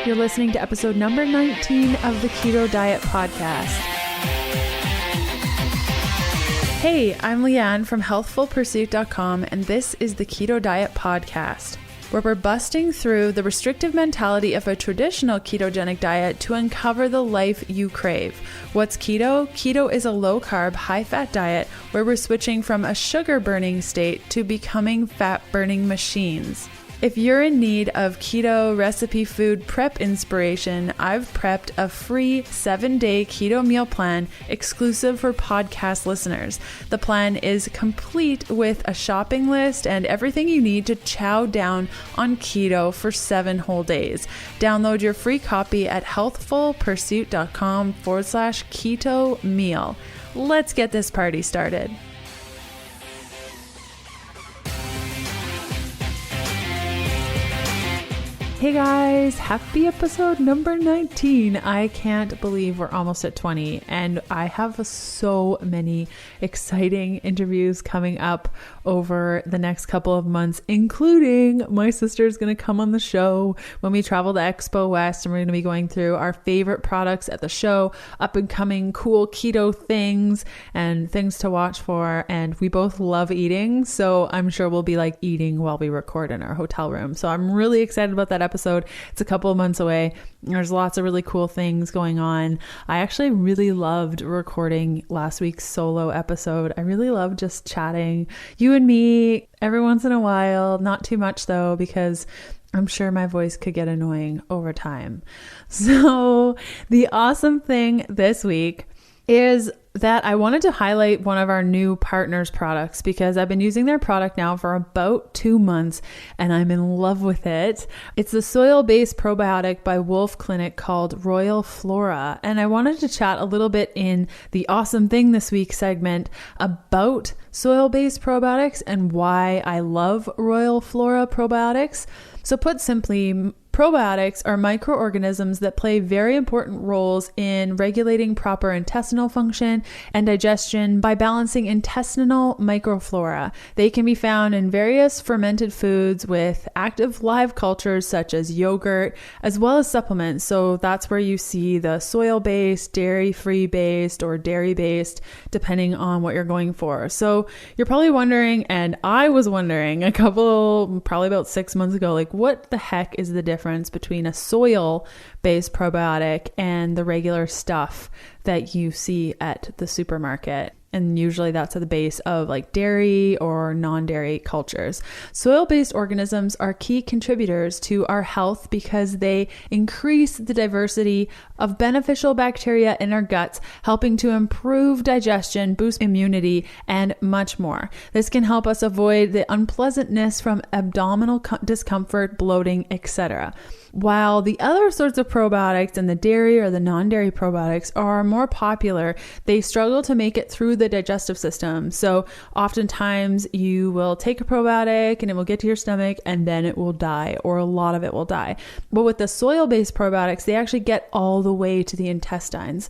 You're listening to episode number 19 of the Keto Diet Podcast. Hey, I'm Leanne from healthfulpursuit.com, and this is the Keto Diet Podcast, where we're busting through the restrictive mentality of a traditional ketogenic diet to uncover the life you crave. What's keto? Keto is a low-carb, high-fat diet where we're switching from a sugar-burning state to becoming fat-burning machines. If you're in need of keto recipe food prep inspiration, I've prepped a free 7-day keto meal plan exclusive for podcast listeners. The plan is complete with a shopping list and everything you need to chow down on keto for 7 whole days. Download your free copy at healthfulpursuit.com/keto meal. Let's get this party started. Hey guys, happy episode number 19. I can't believe we're almost at 20 and I have so many exciting interviews coming up over the next couple of months, including my sister's going to come on the show when we travel to Expo West, and we're going to be going through our favorite products at the show, up and coming cool keto things and things to watch for. And we both love eating, so I'm sure we'll be like eating while we record in our hotel room. So I'm really excited about that episode. It's a couple of months away. There's lots of really cool things going on. I actually really loved recording last week's solo episode. I really loved just chatting, you and me, every once in a while. Not too much though, because I'm sure my voice could get annoying over time. So the awesome thing this week is that I wanted to highlight one of our new partners' products because I've been using their product now for about 2 months and I'm in love with it. It's the soil-based probiotic by Wolf Clinic called Royal Flora. And I wanted to chat a little bit in the Awesome Thing This Week segment about soil-based probiotics and why I love Royal Flora probiotics. So put simply, probiotics are microorganisms that play very important roles in regulating proper intestinal function and digestion by balancing intestinal microflora. They can be found in various fermented foods with active live cultures such as yogurt, as well as supplements. So that's where you see the soil-based, dairy-free based, or dairy-based, depending on what you're going for. So you're probably wondering, and I was wondering probably about 6 months ago, like what the heck is the difference between a soil-based probiotic and the regular stuff that you see at the supermarket? And usually that's at the base of like dairy or non-dairy cultures. Soil-based organisms are key contributors to our health because they increase the diversity of beneficial bacteria in our guts, helping to improve digestion, boost immunity, and much more. This can help us avoid the unpleasantness from abdominal discomfort, bloating, etc. While the other sorts of probiotics and the dairy or the non-dairy probiotics are more popular, they struggle to make it through the digestive system. So oftentimes you will take a probiotic and it will get to your stomach and then it will die, or a lot of it will die. But with the soil-based probiotics, they actually get all the way to the intestines.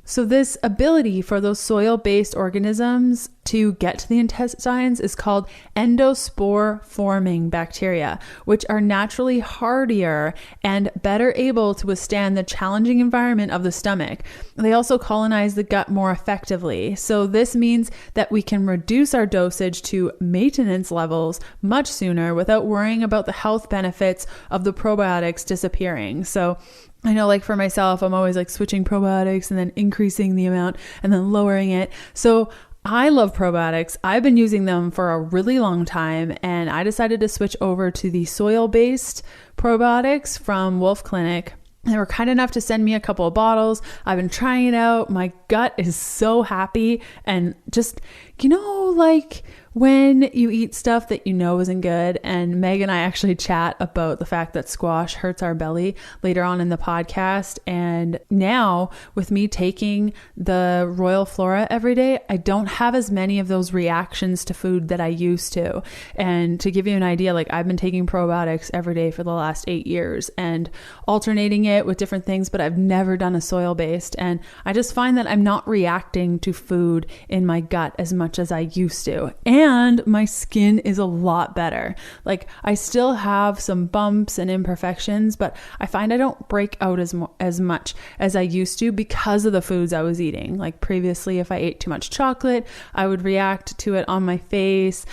So this ability for those soil-based organisms to get to the intestines is called endospore-forming bacteria, which are naturally hardier and better able to withstand the challenging environment of the stomach. They also colonize the gut more effectively. So this means that we can reduce our dosage to maintenance levels much sooner without worrying about the health benefits of the probiotics disappearing. So I know, like for myself, I'm always like switching probiotics and then increasing the amount and then lowering it. So I love probiotics. I've been using them for a really long time, and I decided to switch over to the soil-based probiotics from Wolf Clinic. They were kind enough to send me a couple of bottles. I've been trying it out. My gut is so happy, and just, like when you eat stuff that you know isn't good. And Meg and I actually chat about the fact that squash hurts our belly later on in the podcast. And now with me taking the Royal Flora every day, I don't have as many of those reactions to food that I used to. And to give you an idea, like I've been taking probiotics every day for the last 8 years and alternating it with different things, but I've never done a soil-based. And I just find that I'm not reacting to food in my gut as much much as I used to. And my skin is a lot better. Like, I still have some bumps and imperfections, but I find I don't break out as much as I used to because of the foods I was eating. Like previously, if I ate too much chocolate, I would react to it on my face.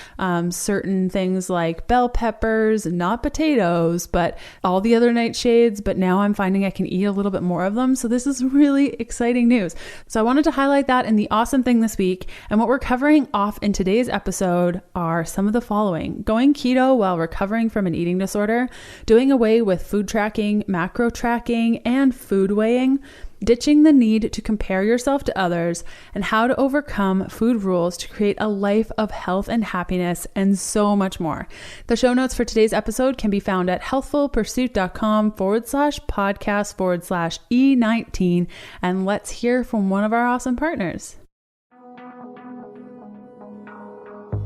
Certain things like bell peppers, not potatoes, but all the other nightshades. But now I'm finding I can eat a little bit more of them. So this is really exciting news. So I wanted to highlight that. And the awesome thing this week, and what we're covering off in today's episode, are some of the following: going keto while recovering from an eating disorder, doing away with food tracking, macro tracking, and food weighing, ditching the need to compare yourself to others, and how to overcome food rules to create a life of health and happiness, and so much more. The show notes for today's episode can be found at healthfulpursuit.com/podcast/E19. And let's hear from one of our awesome partners.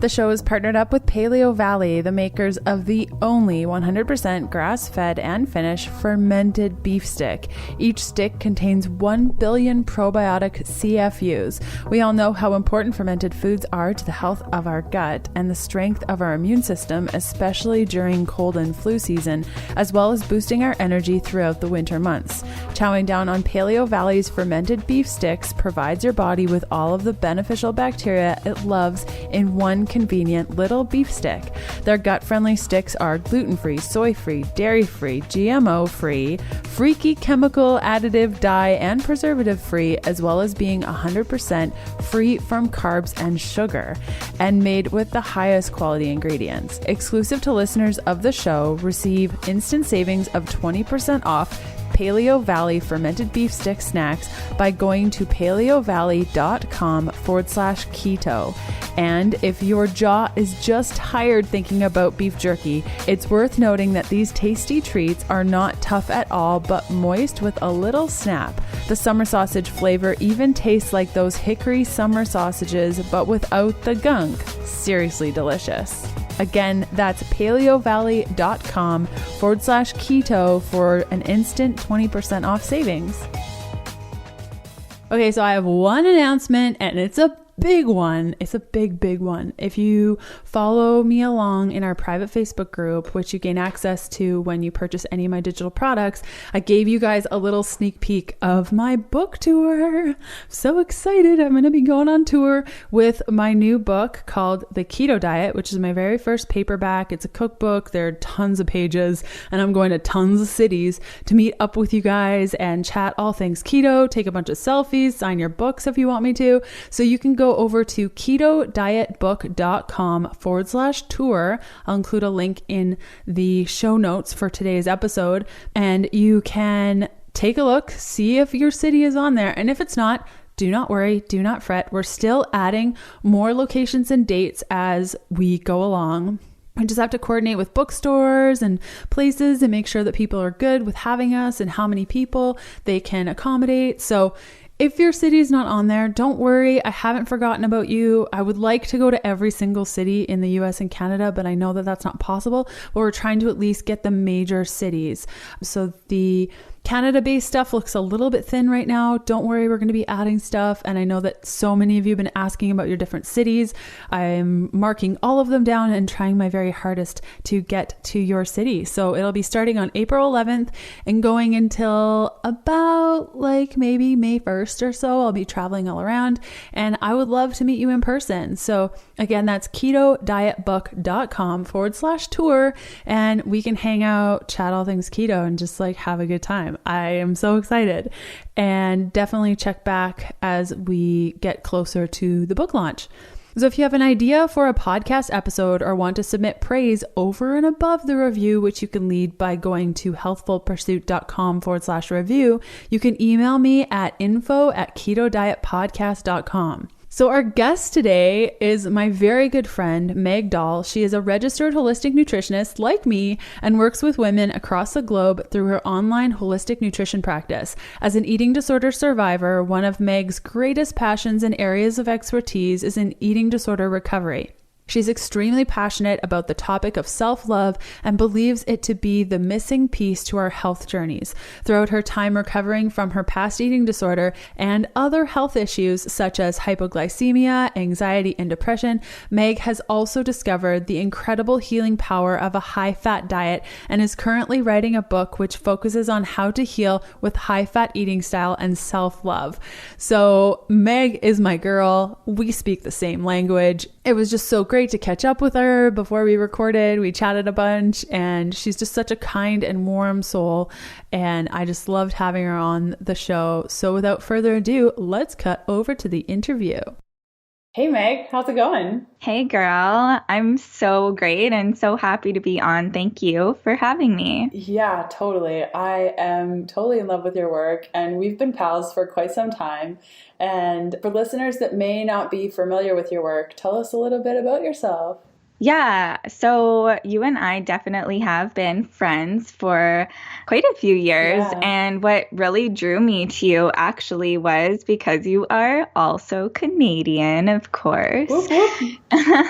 The show is partnered up with Paleo Valley, the makers of the only 100% grass-fed and finished fermented beef stick. Each stick contains 1 billion probiotic CFUs. We all know how important fermented foods are to the health of our gut and the strength of our immune system, especially during cold and flu season, as well as boosting our energy throughout the winter months. Chowing down on Paleo Valley's fermented beef sticks provides your body with all of the beneficial bacteria it loves in one convenient little beef stick. Their gut-friendly sticks are gluten-free, soy-free, dairy-free, GMO-free, freaky chemical additive, dye, and preservative-free, as well as being 100% free from carbs and sugar, and made with the highest quality ingredients. Exclusive to listeners of the show, receive instant savings of 20% off Paleo Valley fermented beef stick snacks by going to paleovalley.com/keto. And if your jaw is just tired thinking about beef jerky, it's worth noting that these tasty treats are not tough at all, but moist with a little snap. The summer sausage flavor even tastes like those hickory summer sausages, but without the gunk. Seriously delicious. Again, that's paleovalley.com/keto for an instant 20% off savings. Okay, so I have one announcement, and it's a big one. It's a big one. If you follow me along in our private Facebook group, which you gain access to when you purchase any of my digital products, I gave you guys a little sneak peek of my book tour. So excited. I'm going to be going on tour with my new book called The Keto Diet, which is my very first paperback. It's a cookbook. There are tons of pages, and I'm going to tons of cities to meet up with you guys and chat all things keto, take a bunch of selfies, sign your books if you want me to. So you can go over to ketodietbook.com/tour. I'll include a link in the show notes for today's episode, and you can take a look, see if your city is on there. And if it's not, do not worry, do not fret. We're still adding more locations and dates as we go along. I just have to coordinate with bookstores and places and make sure that people are good with having us and how many people they can accommodate. So if your city is not on there, don't worry. I haven't forgotten about you. I would like to go to every single city in the US and Canada, but I know that that's not possible. But we're trying to at least get the major cities. So the Canada-based stuff looks a little bit thin right now. Don't worry, we're going to be adding stuff. And I know that so many of you have been asking about your different cities. I'm marking all of them down and trying my very hardest to get to your city. So it'll be starting on April 11th and going until about maybe May 1st or so. I'll be traveling all around, and I would love to meet you in person. So again, that's ketodietbook.com/tour, and we can hang out, chat all things keto, and just have a good time. I am so excited, and definitely check back as we get closer to the book launch. So if you have an idea for a podcast episode or want to submit praise over and above the review, which you can lead by going to healthfulpursuit.com/review, you can email me at info@ketodietpodcast.com. So our guest today is my very good friend, Meg Dahl. She is a registered holistic nutritionist like me and works with women across the globe through her online holistic nutrition practice. As an eating disorder survivor, one of Meg's greatest passions and areas of expertise is in eating disorder recovery. She's extremely passionate about the topic of self-love and believes it to be the missing piece to our health journeys. Throughout her time recovering from her past eating disorder and other health issues such as hypoglycemia, anxiety, and depression, Meg has also discovered the incredible healing power of a high-fat diet and is currently writing a book which focuses on how to heal with high-fat eating style and self-love. So Meg is my girl. We speak the same language. It was just so great to catch up with her before we recorded. We chatted a bunch, and she's just such a kind and warm soul, and I just loved having her on the show. So without further ado, let's cut over to the interview. Hey Meg, how's it going? Hey girl, I'm so great and so happy to be on. Thank you for having me. Yeah, totally. I am totally in love with your work, and we've been pals for quite some time. And for listeners that may not be familiar with your work, tell us a little bit about yourself. Yeah, so you and I definitely have been friends for quite a few years. Yeah. And what really drew me to you actually was because you are also Canadian, of course. Whoop, whoop.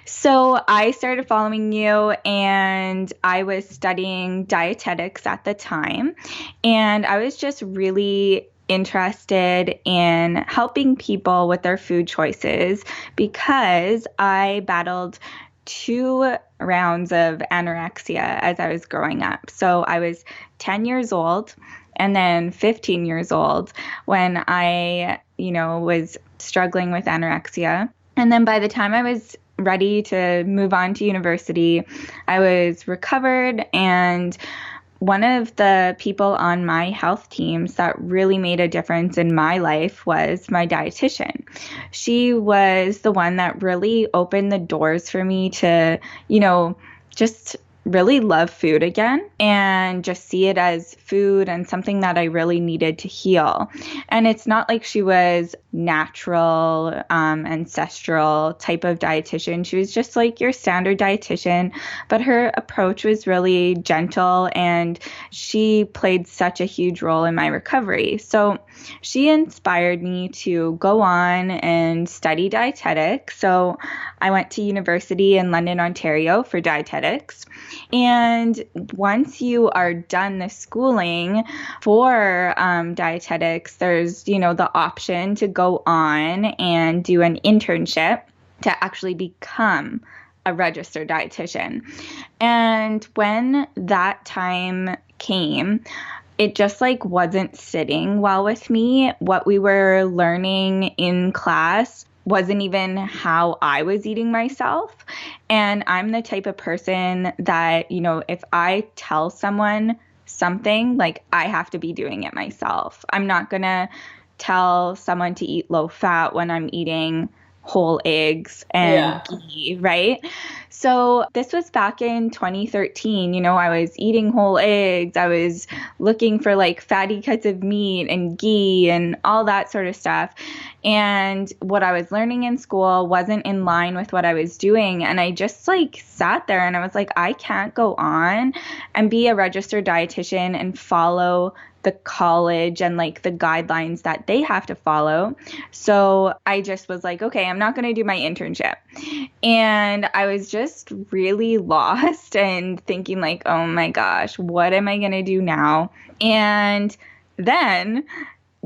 So I started following you, and I was studying dietetics at the time. And I was just really interested in helping people with their food choices because I battled 2 rounds of anorexia as I was growing up. So I was 10 years old and then 15 years old when I, was struggling with anorexia. And then by the time I was ready to move on to university, I was recovered, and one of the people on my health teams that really made a difference in my life was my dietitian. She was the one that really opened the doors for me to, just really love food again and just see it as food and something that I really needed to heal. And it's not like she was natural, ancestral type of dietitian. She was just like your standard dietitian, but her approach was really gentle, and she played such a huge role in my recovery. So she inspired me to go on and study dietetics. So I went to university in London, Ontario for dietetics. And once you are done the schooling for dietetics, there's, the option to go on and do an internship to actually become a registered dietitian. And when that time came, it just wasn't sitting well with me. What we were learning in class wasn't even how I was eating myself. And I'm the type of person that, if I tell someone something, I have to be doing it myself. I'm not going to tell someone to eat low fat when I'm eating whole eggs and ghee, right? So this was back in 2013. I was eating whole eggs. I was looking for fatty cuts of meat and ghee and all that sort of stuff. And what I was learning in school wasn't in line with what I was doing. And I just sat there and I was like, I can't go on and be a registered dietitian and follow the college and the guidelines that they have to follow. So I just was like, okay, I'm not going to do my internship. And I was just really lost and thinking oh my gosh, what am I going to do now? And then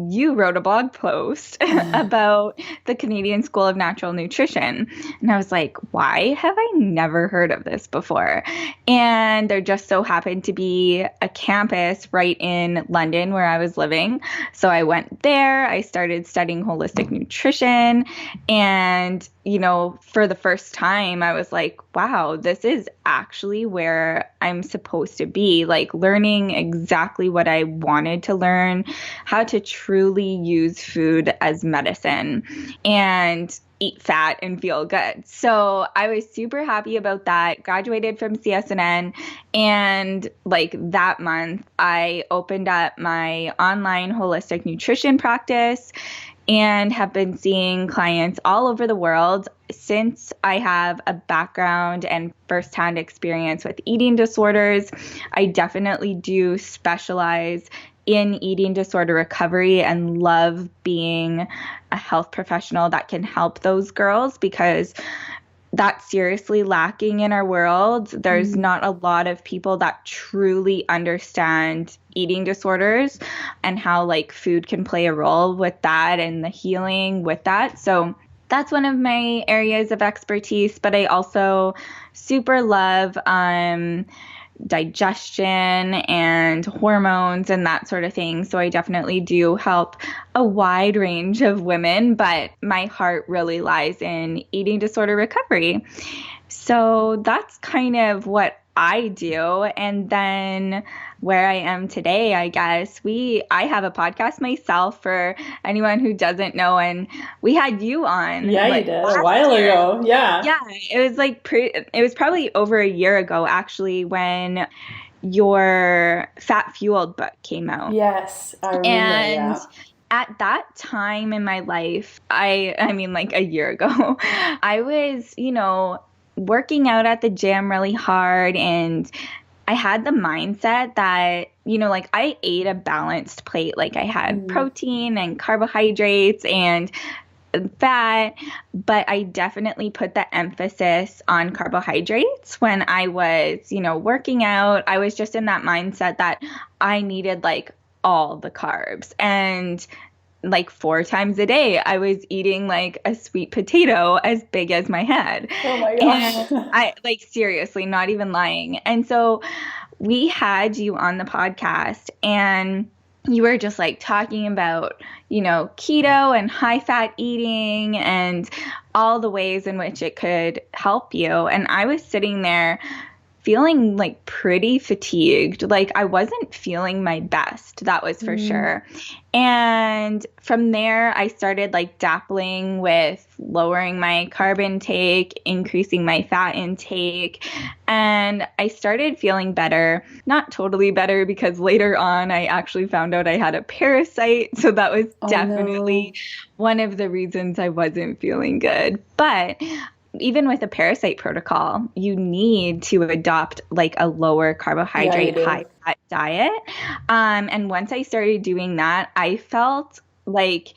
you wrote a blog post about the Canadian School of Natural Nutrition. And I was like, why have I never heard of this before? And there just so happened to be a campus right in London where I was living. So I went there. I started studying holistic nutrition. And, for the first time, I was like, wow, this is actually where I'm supposed to be, learning exactly what I wanted to learn, how to truly use food as medicine and eat fat and feel good. So I was super happy about that. Graduated from CSNN, and that month I opened up my online holistic nutrition practice and have been seeing clients all over the world. Since I have a background and firsthand experience with eating disorders, I definitely do specialize in eating disorder recovery and love being a health professional that can help those girls, because that's seriously lacking in our world. There's not a lot of people that truly understand eating disorders and how like food can play a role with that and the healing with that. So that's one of my areas of expertise, but I also super love digestion and hormones and that sort of thing. So I definitely do help a wide range of women, but my heart really lies in eating disorder recovery. So that's kind of what I do. And then where I am today, I guess I have a podcast myself for anyone who doesn't know. And we had you on. Yeah, like, you did a while ago. Yeah. Yeah. It was like, it was probably over a year ago, actually, when your Fat Fueled book came out. Yes, I remember. And at that time in my life, I mean, like a year ago, I was, working out at the gym really hard, and I had the mindset that, like I ate a balanced plate. Like I had protein and carbohydrates and fat, but I definitely put the emphasis on carbohydrates when I was, working out. I was just in that mindset that I needed like all the carbs, and like 4 times a day, I was eating like a sweet potato as big as my head. Oh my gosh. And I like seriously, not even lying. And so we had you on the podcast, and you were just like talking about, keto and high fat eating and all the ways in which it could help you. And I was sitting there feeling like pretty fatigued. Like I wasn't feeling my best, that was for sure. And from there, I started like dabbling with lowering my carb intake, increasing my fat intake, and I started feeling better. Not totally better, because later on I actually found out I had a parasite. So that was definitely one of the reasons I wasn't feeling good. But even with a parasite protocol, you need to adopt like a lower carbohydrate, high fat diet. And once I started doing that, I felt like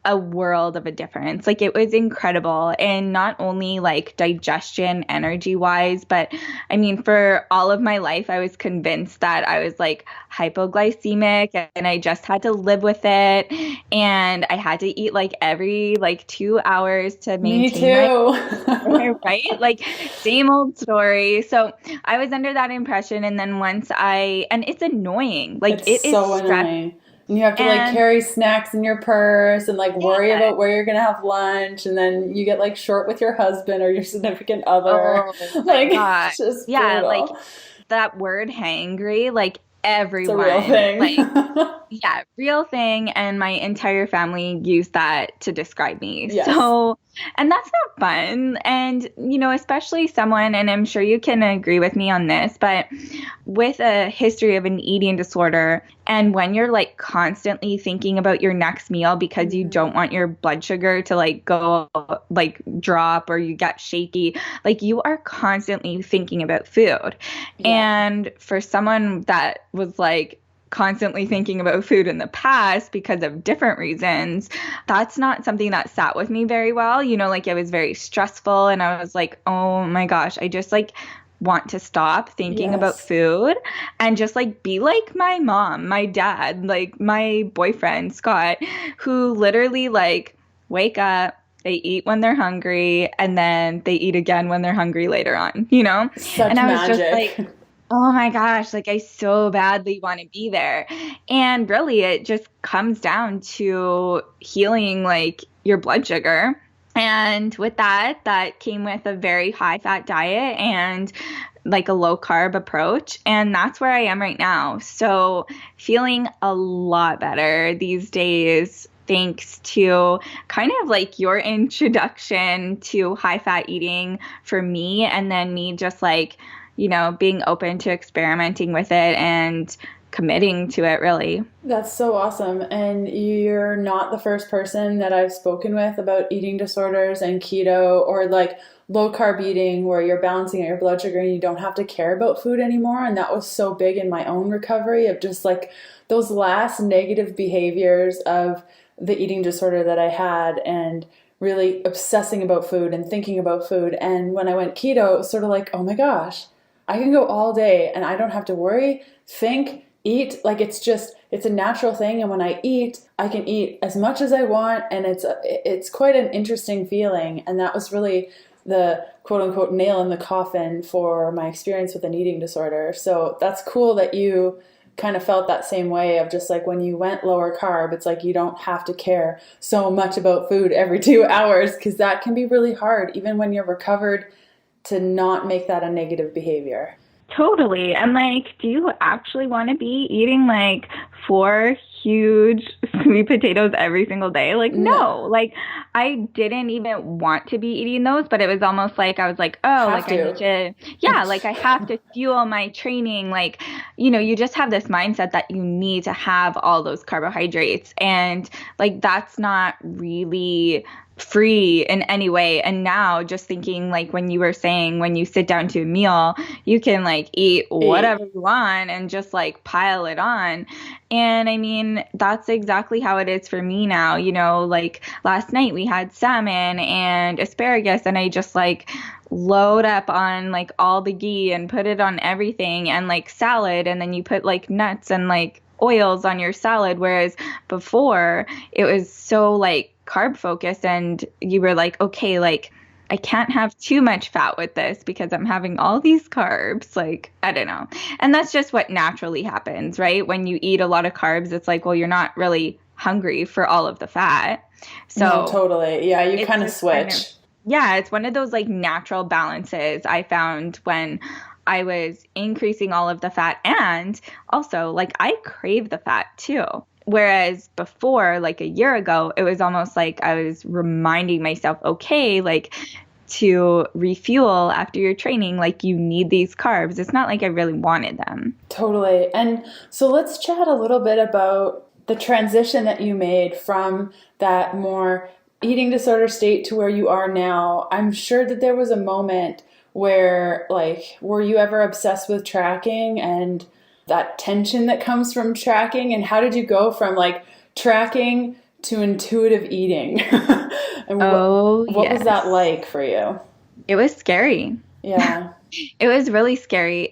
a world of a difference. Like it was incredible. And not only like digestion, energy wise, but I mean, for all of my life, I was convinced that I was like hypoglycemic and I just had to live with it. And I had to eat like every like 2 hours to maintain my right? Like same old story. So I was under that impression. And then and it's annoying. Like it is so annoying. And you have to like carry snacks in your purse and like worry about where you're going to have lunch. And then you get like short with your husband or your significant other. Oh, like, it's just brutal. Like that word hangry, like everyone. It's a real thing. Like, real thing. And my entire family used that to describe me. Yes. So, and that's not fun. And, especially someone, and I'm sure you can agree with me on this, but with a history of an eating disorder, and when you're like constantly thinking about your next meal because you don't want your blood sugar to like go like drop or you get shaky, like you are constantly thinking about food. And for someone that was like constantly thinking about food in the past because of different reasons, that's not something that sat with me very well. Like it was very stressful, and I was like, oh my gosh, I just like want to stop thinking about food and just like be like my mom, my dad, like my boyfriend, Scott, who literally like wake up, they eat when they're hungry, and then they eat again when they're hungry later on, Such and I was magic. just like, oh my gosh, like I so badly want to be there. And really it just comes down to healing like your blood sugar. And with that came with a very high fat diet and like a low carb approach. And that's where I am right now. So feeling a lot better these days, thanks to kind of like your introduction to high fat eating for me. And then me just like, being open to experimenting with it and committing to it, really. That's so awesome. And you're not the first person that I've spoken with about eating disorders and keto or like low carb eating, where you're balancing out your blood sugar and you don't have to care about food anymore. And that was so big in my own recovery of just like those last negative behaviors of the eating disorder that I had, and really obsessing about food and thinking about food. And when I went keto, it was sort of like, oh my gosh, I can go all day and I don't have to worry, think, eat. Like it's a natural thing. And when I eat, I can eat as much as I want. And it's quite an interesting feeling. And that was really the quote unquote nail in the coffin for my experience with an eating disorder. So that's cool that you kind of felt that same way of just like when you went lower carb, it's like you don't have to care so much about food every 2 hours, because that can be really hard, even when you're recovered, to not make that a negative behavior. Totally. And like, do you actually want to be eating like 4 huge sweet potatoes every single day? Like, no. Like, I didn't even want to be eating those, but it was almost like I was like, oh, like I need to, yeah, like I have to fuel my training. Like, you know, you just have this mindset that you need to have all those carbohydrates. And like, that's not really free in any way. And now just thinking like when you were saying when you sit down to a meal, you can like eat whatever you want and just like pile it on. And I mean, that's exactly how it is for me now. You know, like last night we had salmon and asparagus, and I just like load up on like all the ghee and put it on everything, and like salad, and then you put like nuts and like oils on your salad. Whereas before it was so like carb focused, and you were like, okay, like I can't have too much fat with this because I'm having all these carbs. Like, I don't know. And that's just what naturally happens, right? When you eat a lot of carbs, it's like, well, you're not really hungry for all of the fat. So no, totally. Yeah, you kind of switch. Yeah, it's one of those like natural balances I found when I was increasing all of the fat. And also, like, I crave the fat too. Whereas before, like a year ago, it was almost like I was reminding myself, okay, like to refuel after your training, like you need these carbs. It's not like I really wanted them. Totally. And so let's chat a little bit about the transition that you made from that more eating disorder state to where you are now. I'm sure that there was a moment where, like, were you ever obsessed with tracking and that tension that comes from tracking? And how did you go from like tracking to intuitive eating? And what was that like for you? It was scary. Yeah. It was really scary.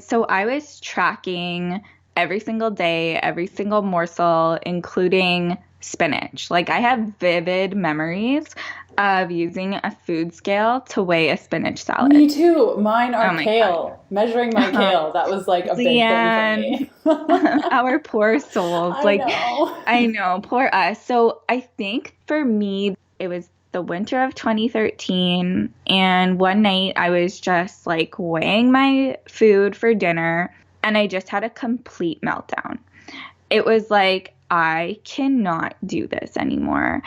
So I was tracking every single day, every single morsel, including spinach. Like I have vivid memories of using a food scale to weigh a spinach salad. Me too. Mine are kale. Measuring my kale. That was like a big thing for me. Our poor souls. I know, poor us. So I think for me, it was the winter of 2013. And one night I was just like weighing my food for dinner, and I just had a complete meltdown. It was like, I cannot do this anymore.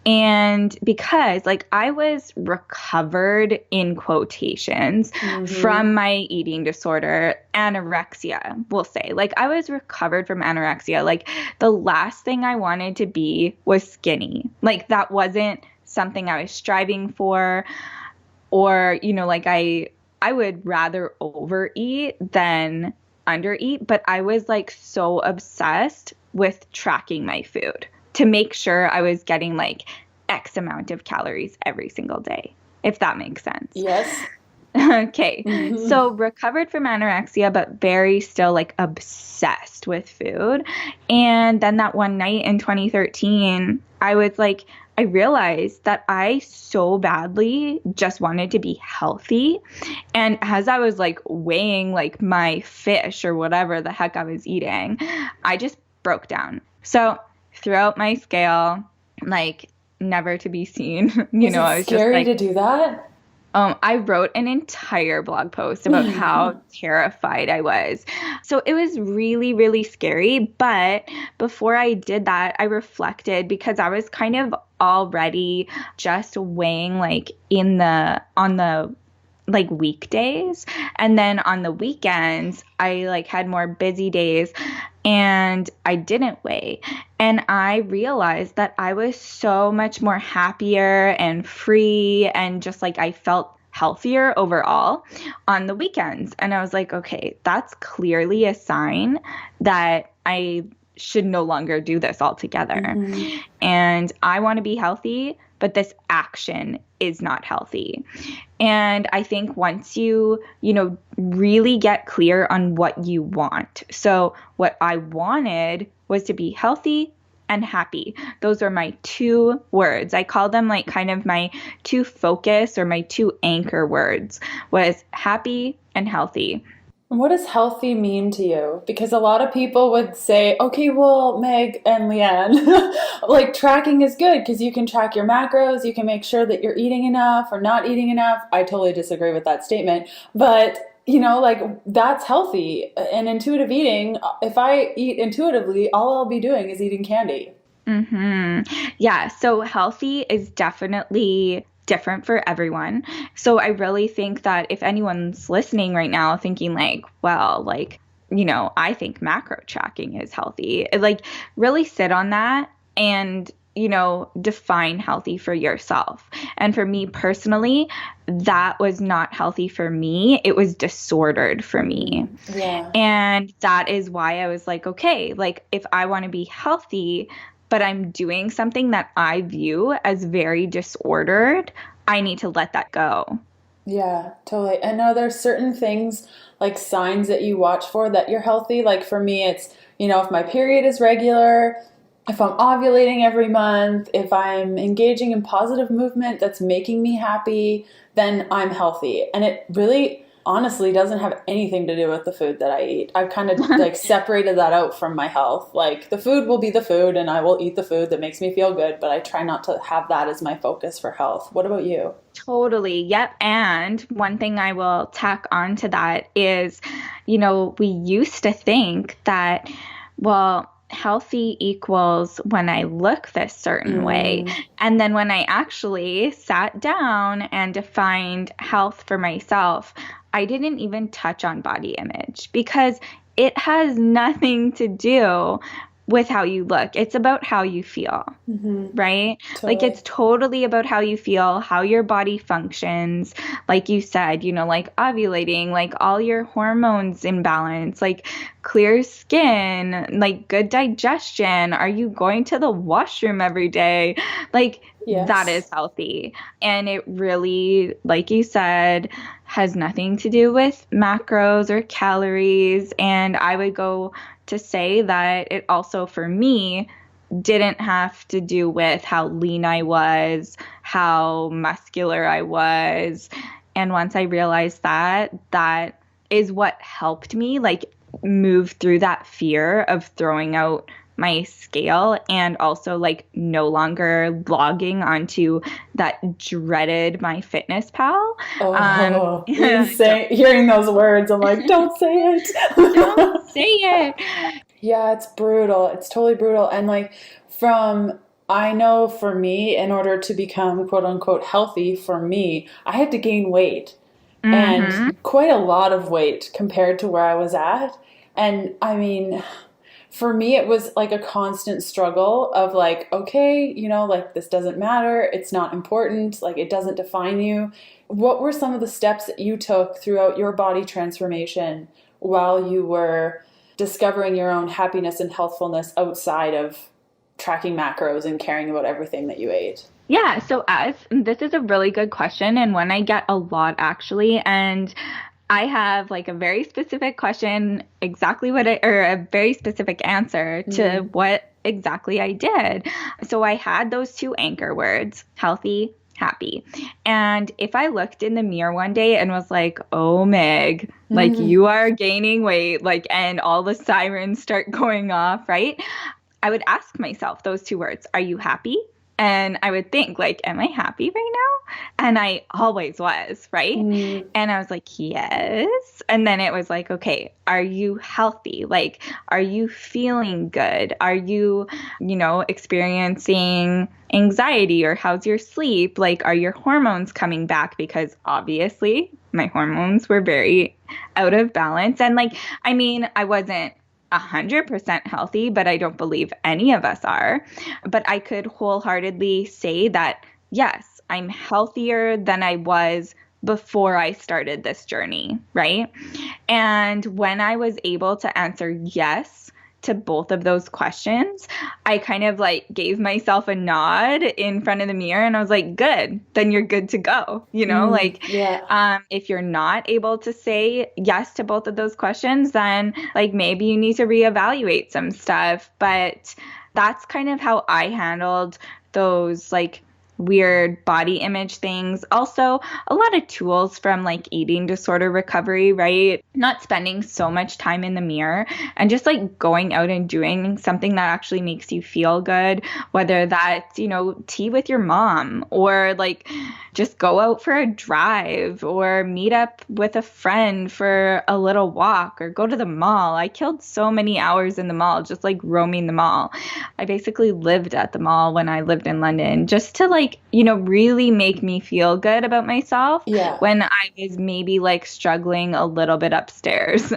And because like I was recovered in quotations from my eating disorder, anorexia, we'll say, like I was recovered from anorexia. Like the last thing I wanted to be was skinny. Like that wasn't something I was striving for, or, you know, like I would rather overeat than undereat, but I was like so obsessed with tracking my food to make sure I was getting like X amount of calories every single day, if that makes sense. Yes. Okay. So recovered from anorexia, but very still like obsessed with food. And then that one night in 2013, I realized that I so badly just wanted to be healthy. And as I was like weighing like my fish or whatever the heck I was eating, I just broke down. So threw out my scale, like never to be seen. I was scary to do that? I wrote an entire blog post about how terrified I was. So it was really, really scary. But before I did that, I reflected, because I was kind of already just weighing like on the like weekdays. And then on the weekends, I like had more busy days and I didn't weigh. And I realized that I was so much more happier and free, and just like I felt healthier overall on the weekends. And I was like, okay, that's clearly a sign that I should no longer do this altogether. And I want to be healthy. but this action is not healthy. And I think once you really get clear on what you want. So what I wanted was to be healthy and happy. Those are my two words. I call them like kind of my two focus or my two anchor words, was happy and healthy. What does healthy mean to you? Because a lot of people would say, okay, well, Meg and Leanne, like tracking is good because you can track your macros. You can make sure that you're eating enough or not eating enough. I totally disagree with that statement. But, like that's healthy. And intuitive eating, if I eat intuitively, all I'll be doing is eating candy. Yeah. So healthy is definitely different for everyone. So I really think that if anyone's listening right now thinking like, well, like, I think macro tracking is healthy, like really sit on that and, define healthy for yourself. And for me personally, that was not healthy for me. It was disordered for me. Yeah. And that is why I was like, okay, like if I want to be healthy, but I'm doing something that I view as very disordered, I need to let that go. Yeah, totally. And are there certain things like signs that you watch for that you're healthy? Like for me, it's, if my period is regular, if I'm ovulating every month, if I'm engaging in positive movement that's making me happy, then I'm healthy. And it really honestly doesn't have anything to do with the food that I eat. I've kind of like separated that out from my health. Like the food will be the food and I will eat the food that makes me feel good, but I try not to have that as my focus for health. What about you? Totally. Yep. And one thing I will tack on to that is, we used to think that, well, healthy equals when I look this certain way. And then when I actually sat down and defined health for myself, I didn't even touch on body image because it has nothing to do with how you look. It's about how you feel, right? Totally. Like it's totally about how you feel, how your body functions. Like you said, like ovulating, like all your hormones in balance, like clear skin, like good digestion. Are you going to the washroom every day? Like yes. That is healthy. And it really, like you said, has nothing to do with macros or calories. And I would go to say that it also, for me, didn't have to do with how lean I was, how muscular I was. And once I realized that is what helped me like move through that fear of throwing out my scale and also like no longer logging onto that dreaded MyFitnessPal. Hearing those words, I'm like, don't say it. Don't say it. Yeah, it's brutal. It's totally brutal. And like I know for me, in order to become quote unquote healthy for me, I had to gain weight and quite a lot of weight compared to where I was at. And I mean, for me, it was like a constant struggle of like, okay, like this doesn't matter. It's not important. Like it doesn't define you. What were some of the steps that you took throughout your body transformation while you were discovering your own happiness and healthfulness outside of tracking macros and caring about everything that you ate? Yeah. So this is a really good question and one I get a lot actually. And I have like a very specific question, or a very specific answer to what exactly I did. So I had those two anchor words, healthy, happy. And if I looked in the mirror one day and was like, oh, Meg, like you are gaining weight, like, and all the sirens start going off, right? I would ask myself those two words, are you happy? And I would think like, am I happy right now? And I always was, right? And I was like, yes. And then it was like, okay, are you healthy? Like, are you feeling good? Are you, experiencing anxiety, or how's your sleep? Like, are your hormones coming back? Because obviously my hormones were very out of balance. And like, I mean, I wasn't 100% healthy, but I don't believe any of us are. But I could wholeheartedly say that, yes, I'm healthier than I was before I started this journey, right? And when I was able to answer yes to both of those questions, I kind of like gave myself a nod in front of the mirror and I was like, good, then you're good to go. If you're not able to say yes to both of those questions, then like maybe you need to reevaluate some stuff. But that's kind of how I handled those like weird body image things. Also, a lot of tools from like eating disorder recovery, right? Not spending so much time in the mirror and just like going out and doing something that actually makes you feel good, whether that's, tea with your mom or like just go out for a drive or meet up with a friend for a little walk or go to the mall. I killed so many hours in the mall, just like roaming the mall. I basically lived at the mall when I lived in London just to like, really make me feel good about myself when I was maybe like struggling a little bit upstairs.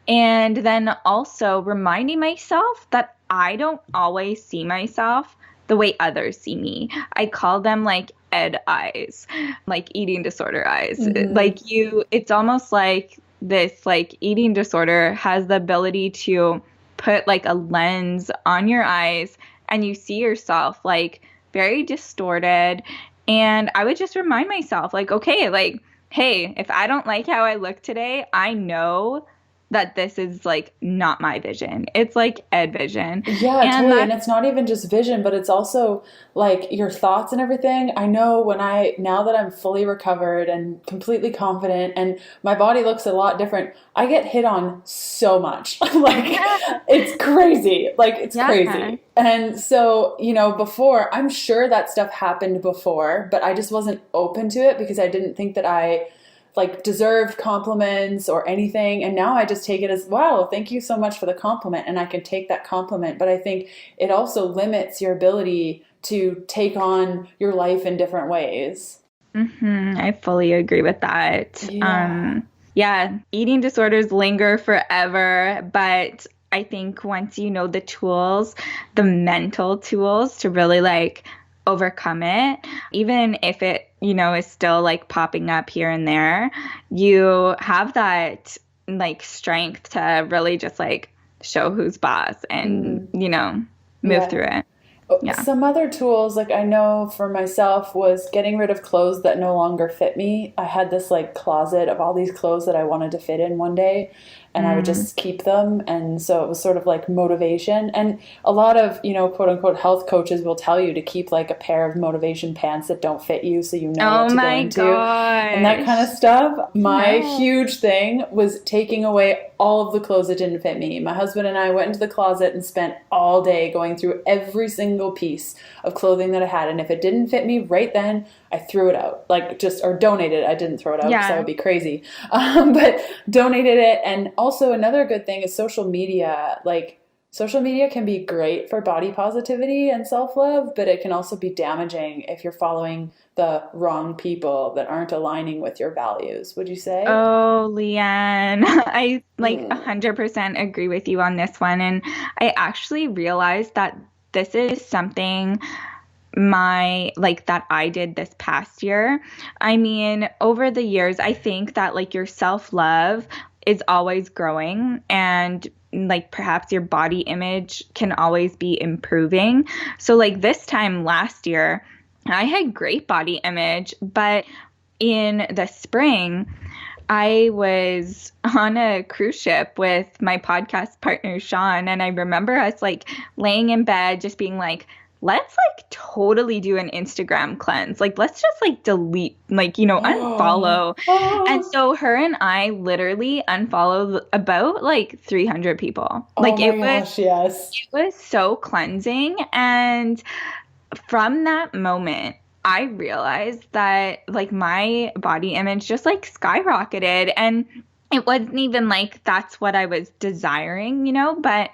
And then also reminding myself that I don't always see myself the way others see me. I call them like ed eyes, like eating disorder eyes. It's almost like this like eating disorder has the ability to put like a lens on your eyes and you see yourself like very distorted. And I would just remind myself like, okay, like, hey, if I don't like how I look today, I know that this is like not my vision. It's like ed vision. Yeah, totally. And it's not even just vision, but it's also like your thoughts and everything. I know now that I'm fully recovered and completely confident and my body looks a lot different, I get hit on so much. It's crazy. Like it's crazy. And so, before, I'm sure that stuff happened before, but I just wasn't open to it because I didn't think that I like deserved compliments or anything. And now I just take it as, wow, thank you so much for the compliment. And I can take that compliment. But I think it also limits your ability to take on your life in different ways. I fully agree with that. Eating disorders linger forever, but I think once you know the tools, the mental tools to really like overcome it, even if it, is still like popping up here and there, you have that like strength to really just like show who's boss and, move through it. Yeah. Some other tools, like I know for myself, was getting rid of clothes that no longer fit me. I had this like closet of all these clothes that I wanted to fit in one day, and I would just keep them. And so it was sort of like motivation. And a lot of, quote unquote health coaches will tell you to keep like a pair of motivation pants that don't fit you so you know what to go into. And that kind of stuff. My huge thing was taking away all of the clothes that didn't fit me. My husband and I went into the closet and spent all day going through every single piece of clothing that I had. And if it didn't fit me right then, I threw it out, or donated it. I didn't throw it out because that would be crazy. But donated it. And also another good thing is social media. Like social media can be great for body positivity and self-love, but it can also be damaging if you're following the wrong people that aren't aligning with your values. Would you say? Oh, Leanne, I 100% agree with you on this one. And I actually realized that this is something that I did this past year. I mean, over the years, I think that like your self-love is always growing and like perhaps your body image can always be improving. So like this time last year, I had great body image, but in the spring, I was on a cruise ship with my podcast partner, Sean, and I remember us like laying in bed just being like, let's like totally do an Instagram cleanse. Like, let's just like delete, unfollow. And so her and I literally unfollowed about like 300 people. It was so cleansing. And from that moment, I realized that like my body image just like skyrocketed, and it wasn't even like that's what I was desiring, but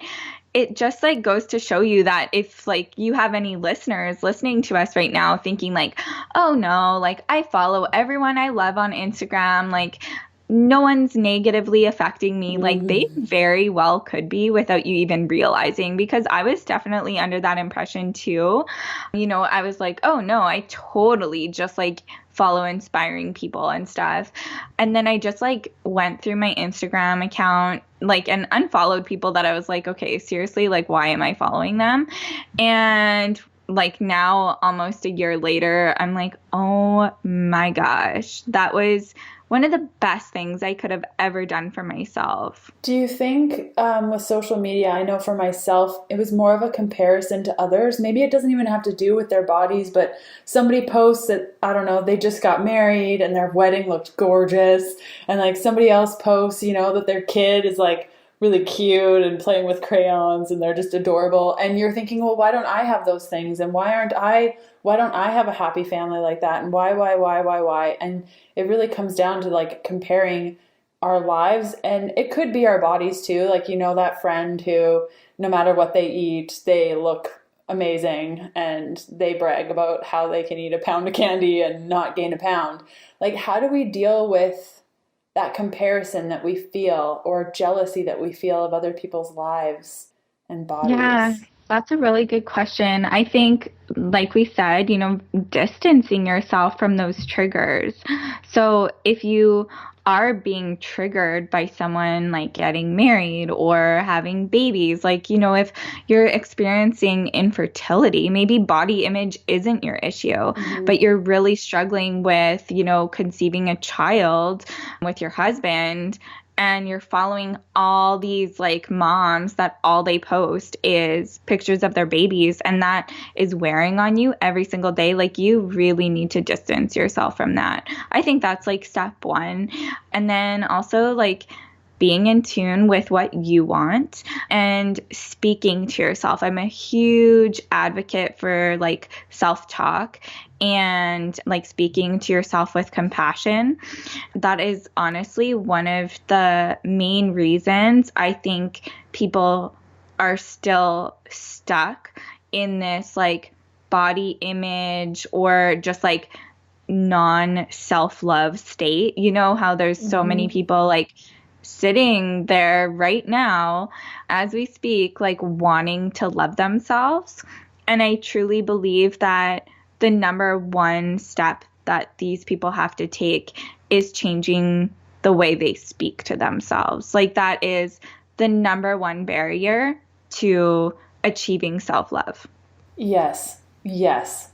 it just like goes to show you that if like you have any listeners listening to us right now thinking like, oh no, like I follow everyone I love on Instagram, like no one's negatively affecting me. Like they very well could be without you even realizing, because I was definitely under that impression too. I was like, oh no, I totally just like follow inspiring people and stuff. And then I just like went through my Instagram account, like, and unfollowed people that I was like, okay, seriously, like, why am I following them? And like now, almost a year later, I'm like, oh my gosh, that was one of the best things I could have ever done for myself. Do you think with social media, I know for myself, it was more of a comparison to others? Maybe it doesn't even have to do with their bodies, but somebody posts that, I don't know, they just got married and their wedding looked gorgeous. And like somebody else posts, you know, that their kid is like really cute and playing with crayons and they're just adorable. And you're thinking, well, why don't I have those things? And why don't I have a happy family like that? And why? And it really comes down to like comparing our lives, and it could be our bodies too. Like, you know, that friend who no matter what they eat, they look amazing and they brag about how they can eat a pound of candy and not gain a pound. Like, how do we deal with that comparison that we feel or jealousy that we feel of other people's lives and bodies? Yeah, that's a really good question. I think, like we said, you know, distancing yourself from those triggers. So if you are being triggered by someone like getting married or having babies, like, you know, if you're experiencing infertility, maybe body image isn't your issue, but you're really struggling with, you know, conceiving a child with your husband, and you're following all these like moms that all they post is pictures of their babies, and that is wearing on you every single day. Like, you really need to distance yourself from that. I think that's like step one. And then also like being in tune with what you want and speaking to yourself. I'm a huge advocate for like self-talk and like speaking to yourself with compassion. That is honestly one of the main reasons I think people are still stuck in this like body image or just like non-self-love state. You know how there's so many people like sitting there right now as we speak, like wanting to love themselves. And I truly believe that the number one step that these people have to take is changing the way they speak to themselves. Like, that is the number one barrier to achieving self-love. Yes. Yes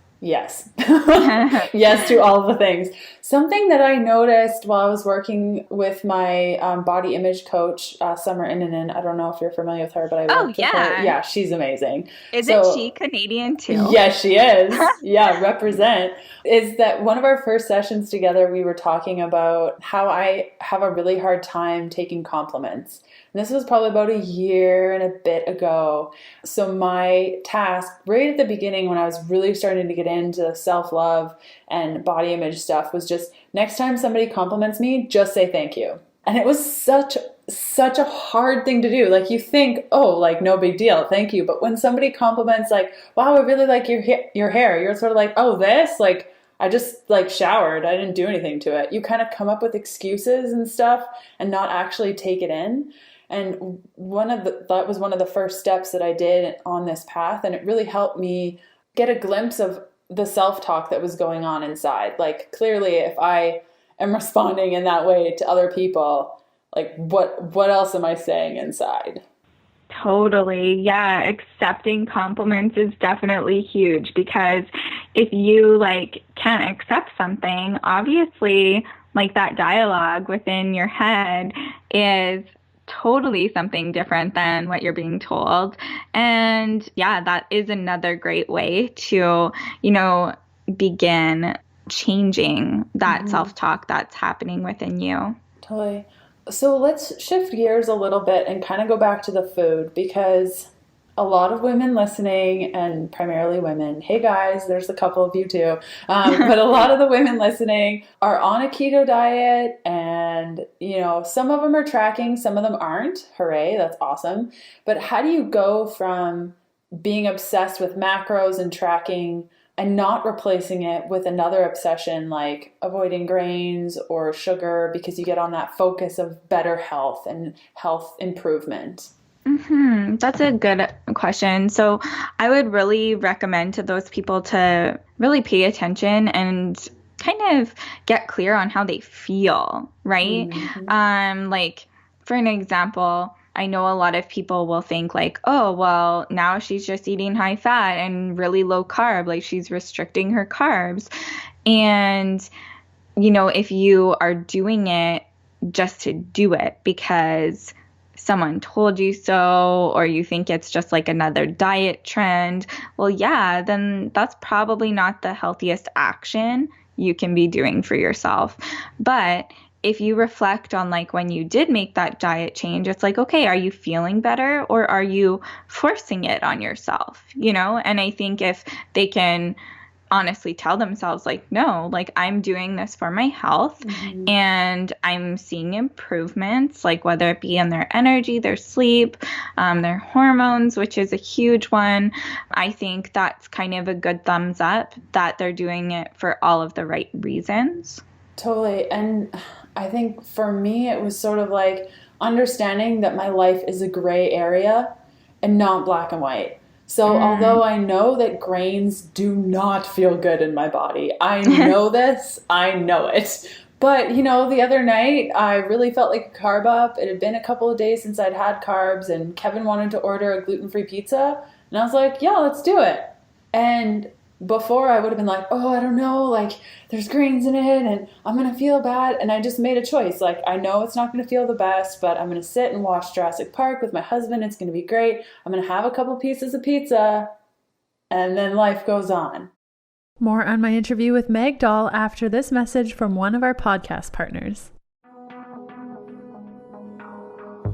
to all of the things. Something that I noticed while I was working with my body image coach, Summer Innanen. I don't know if you're familiar with her, but I worked with her. Yeah, she's amazing. Isn't she Canadian too? Yes, she is. Yeah, represent. Is that one of our first sessions together, we were talking about how I have a really hard time taking compliments. And this was probably about a year and a bit ago. So my task right at the beginning, when I was really starting to get into self-love and body image stuff, was just next time somebody compliments me, just say thank you. And it was such a hard thing to do. Like, you think, oh, like, no big deal, thank you. But when somebody compliments like, wow, I really like your hair, you're sort of like, oh, this, like, I just like showered, I didn't do anything to it. You kind of come up with excuses and stuff and not actually take it in. And that was one of the first steps that I did on this path. And it really helped me get a glimpse of the self-talk that was going on inside. Like, clearly, if I am responding in that way to other people, like, what else am I saying inside? Totally. Yeah. Accepting compliments is definitely huge, because if you like can't accept something, obviously like that dialogue within your head is totally something different than what you're being told. And yeah, that is another great way to, you know, begin changing that self-talk that's happening within you. Totally. So let's shift gears a little bit and kind of go back to the food, because a lot of women listening, and primarily women, hey guys, there's a couple of you too, but a lot of the women listening are on a keto diet, and you know, some of them are tracking, some of them aren't. Hooray, that's awesome. But how do you go from being obsessed with macros and tracking and not replacing it with another obsession like avoiding grains or sugar, because you get on that focus of better health and health improvement? That's a good question. So I would really recommend to those people to really pay attention and kind of get clear on how they feel, right? Like, for an example, I know a lot of people will think like, oh, well, now she's just eating high fat and really low carb, like she's restricting her carbs. And, if you are doing it just to do it because someone told you so, or you think it's just like another diet trend, well, yeah, then that's probably not the healthiest action you can be doing for yourself. But if you reflect on like when you did make that diet change, it's like, okay, are you feeling better or are you forcing it on yourself? And I think if they can honestly tell themselves like, no, like I'm doing this for my health and I'm seeing improvements, like whether it be in their energy, their sleep, their hormones, which is a huge one. I think that's kind of a good thumbs up that they're doing it for all of the right reasons. Totally. And I think for me, it was sort of like understanding that my life is a gray area and not black and white. So although I know that grains do not feel good in my body, I know this, I know it. But, the other night I really felt like a carb up. It had been a couple of days since I'd had carbs and Kevin wanted to order a gluten-free pizza. And I was like, yeah, let's do it. And before I would have been like, oh, I don't know, like there's grains in it and I'm going to feel bad. And I just made a choice. Like, I know it's not going to feel the best, but I'm going to sit and watch Jurassic Park with my husband. It's going to be great. I'm going to have a couple pieces of pizza and then life goes on. More on my interview with Meg Dahl after this message from one of our podcast partners.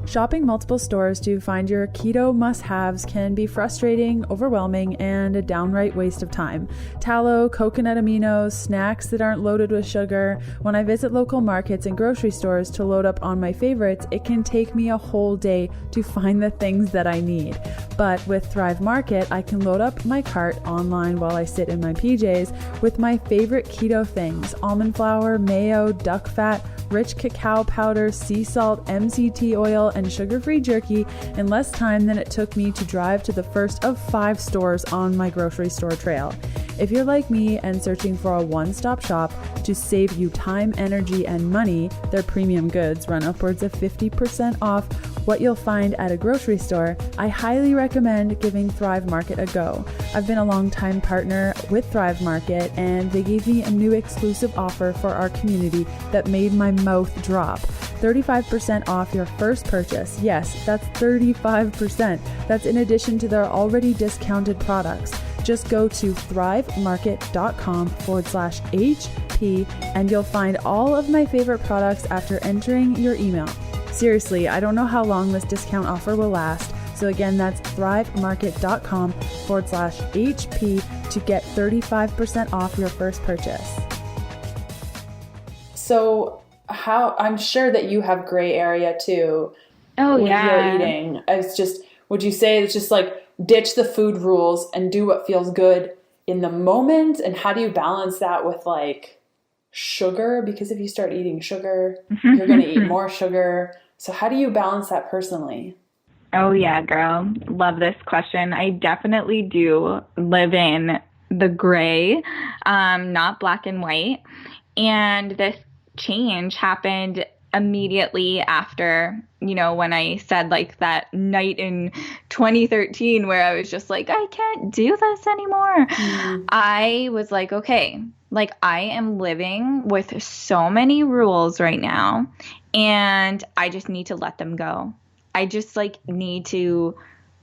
Shopping multiple stores to find your keto must-haves can be frustrating, overwhelming, and a downright waste of time. Tallow, coconut aminos, snacks that aren't loaded with sugar. When I visit local markets and grocery stores to load up on my favorites, it can take me a whole day to find the things that I need. But with Thrive Market, I can load up my cart online while I sit in my PJs with my favorite keto things: almond flour, mayo, duck fat, rich cacao powder, sea salt, MCT oil, and sugar-free jerky in less time than it took me to drive to the first of 5 stores on my grocery store trail. If you're like me and searching for a one-stop shop to save you time, energy, and money, their premium goods run upwards of 50% off what you'll find at a grocery store, I highly recommend giving Thrive Market a go. I've been a long-time partner with Thrive Market, and they gave me a new exclusive offer for our community that made my mouth drop. 35% off your first purchase. Yes, that's 35%. That's in addition to their already discounted products. Just go to thrivemarket.com/HP and you'll find all of my favorite products after entering your email. Seriously, I don't know how long this discount offer will last. So again, that's thrivemarket.com/HP to get 35% off your first purchase. So I'm sure that you have gray area too. Oh, when yeah. You're eating. Would you say it's just like ditch the food rules and do what feels good in the moment? And how do you balance that with like sugar? Because if you start eating sugar, you're going to eat more sugar. So how do you balance that personally? Oh yeah, girl. Love this question. I definitely do live in the gray, not black and white. And this change happened immediately after, when I said like that night in 2013 where I was just like, I can't do this anymore. I was like, okay, like I am living with so many rules right now and I just need to let them go. I just like need to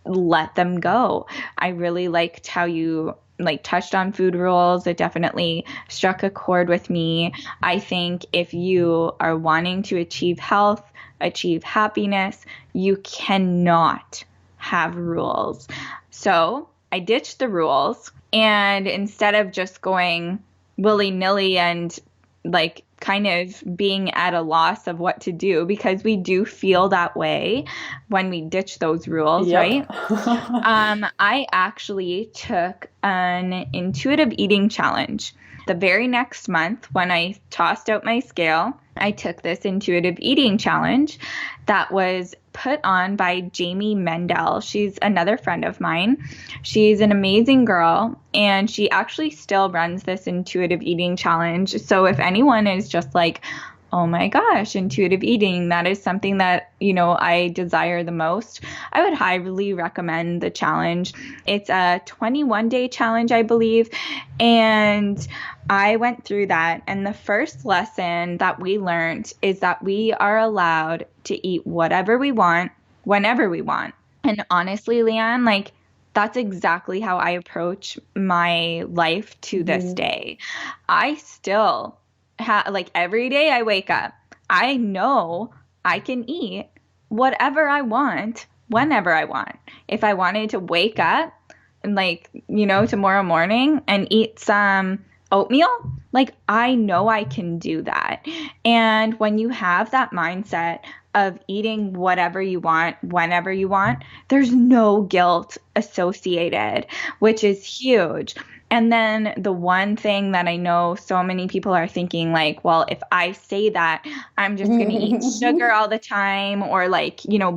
let them go. I really liked how you touched on food rules. It definitely struck a chord with me. I think if you are wanting to achieve health, achieve happiness, you cannot have rules. So I ditched the rules, and instead of just going willy-nilly and kind of being at a loss of what to do, because we do feel that way when we ditch those rules, right? I actually took an intuitive eating challenge. The very next month, when I tossed out my scale, I took this intuitive eating challenge that was put on by Jamie Mendel. She's another friend of mine. She's an amazing girl, and she actually still runs this intuitive eating challenge. So if anyone is just like, oh my gosh, intuitive eating, that is something that, I desire the most, I would highly recommend the challenge. It's a 21-day challenge, I believe. And I went through that. And the first lesson that we learned is that we are allowed to eat whatever we want, whenever we want. And honestly, Leanne, like, that's exactly how I approach my life to this day. I still like every day I wake up, I know I can eat whatever I want, whenever I want. If I wanted to wake up and tomorrow morning and eat some oatmeal, I know I can do that. And when you have that mindset of eating whatever you want, whenever you want, there's no guilt associated, which is huge. And then the one thing that I know so many people are thinking, well, if I say that, I'm just going to eat sugar all the time, or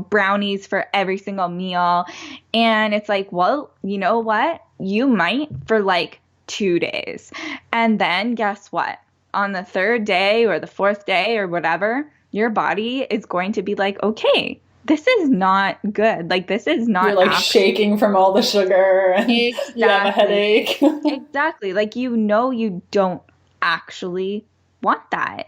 brownies for every single meal. And it's well, you know what? You might for 2 days. And then guess what? On the third day or the fourth day or whatever, your body is going to be okay, this is not good. This is not. You're shaking from all the sugar. Exactly. You have a headache. Exactly. You don't actually want that.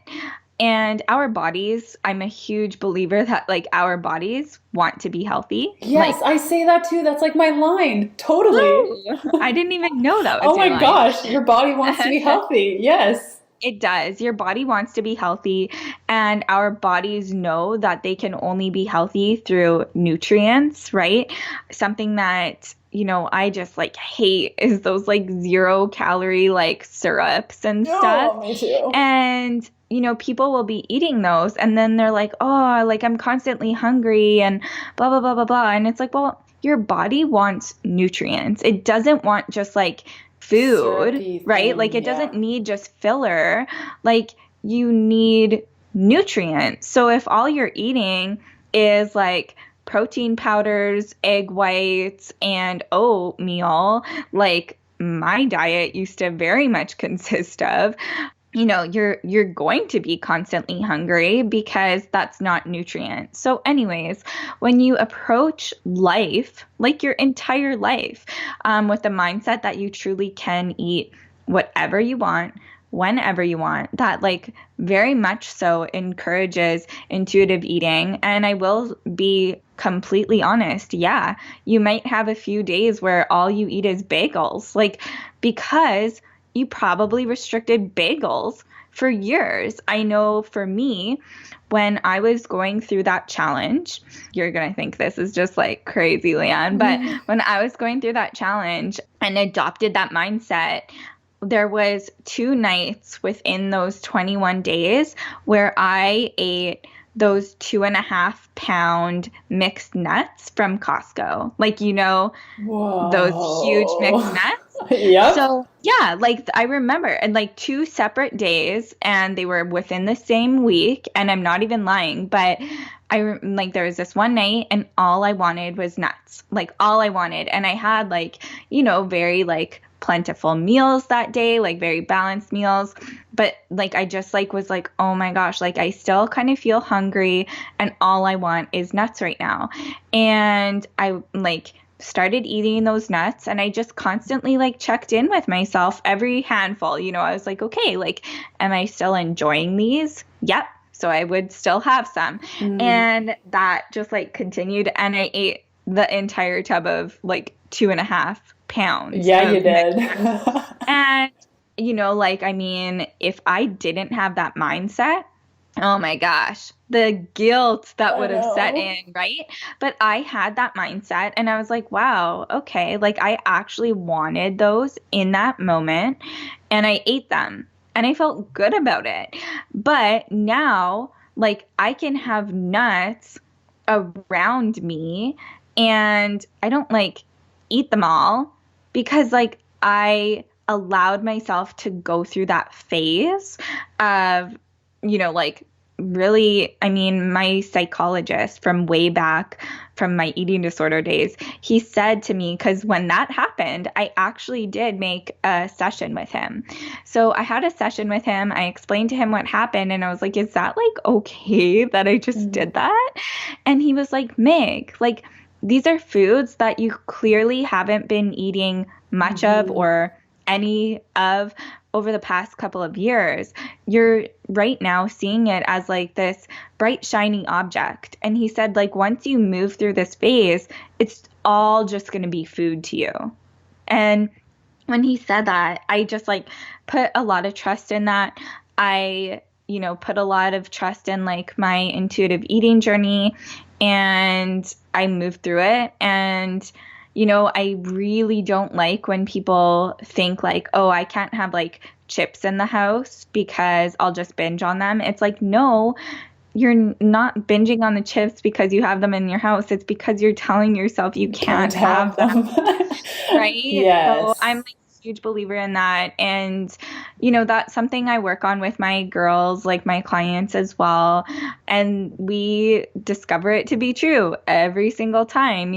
And our bodies, I'm a huge believer that our bodies want to be healthy. Yes, I say that too. That's my line. Totally. Ooh, I didn't even know that was oh my gosh, your body wants to be healthy. Yes. It does. Your body wants to be healthy, and our bodies know that they can only be healthy through nutrients, right? Something that, I just hate is those 0-calorie syrups and stuff. Oh, me too. And people will be eating those, and then they're I'm constantly hungry and blah, blah, blah, blah, blah. And it's well, your body wants nutrients. It doesn't want just food, syrupy right? thing, It doesn't need just filler. You need nutrients. So if all you're eating is protein powders, egg whites, and oatmeal, my diet used to very much consist of, you're going to be constantly hungry because that's not nutrient. So anyways, when you approach life, your entire life, with the mindset that you truly can eat whatever you want, whenever you want, that very much so encourages intuitive eating. And I will be completely honest. Yeah, you might have a few days where all you eat is bagels, because you probably restricted bagels for years. I know for me, when I was going through that challenge, you're going to think this is just crazy, Leanne, but when I was going through that challenge and adopted that mindset, there was 2 nights within those 21 days where I ate those 2.5-pound mixed nuts from Costco. Whoa. Those huge mixed nuts. Yep. So yeah, I remember, and 2 separate days, and they were within the same week, and I'm not even lying, but there was this one night and all I wanted was nuts, all I wanted. And I had very plentiful meals that day, very balanced meals. But I just was oh my gosh, I still kind of feel hungry and all I want is nuts right now. And I started eating those nuts, and I just constantly checked in with myself every handful. I was okay, am I still enjoying these? Yep. So I would still have some. And that just continued, and I ate the entire tub of 2.5 pounds. Yeah, you did. And if I didn't have that mindset, oh my gosh, the guilt that would have set in, right? But I had that mindset, and I was wow, okay, I actually wanted those in that moment, and I ate them, and I felt good about it. But now, I can have nuts around me, and I don't eat them all because I allowed myself to go through that phase of really, I mean, my psychologist from way back from my eating disorder days, he said to me, because when that happened, I actually did make a session with him. So I had a session with him. I explained to him what happened, and I was like, is that like okay that I just did that? And he was like, Meg, like, these are foods that you clearly haven't been eating much of or any of over the past couple of years. You're right now seeing it as like this bright, shiny object. And he said, like, once you move through this phase, it's all just going to be food to you. And when he said that, I just like put a lot of trust in that. I, put a lot of trust in like my intuitive eating journey, and I moved through it. And I really don't like when people think like, oh, I can't have like chips in the house because I'll just binge on them. It's like, no, you're not binging on the chips because you have them in your house. It's because you're telling yourself you can't have them. Right? Yes. So I'm like a huge believer in that. And, that's something I work on with my girls, like my clients as well. And we discover it to be true every single time.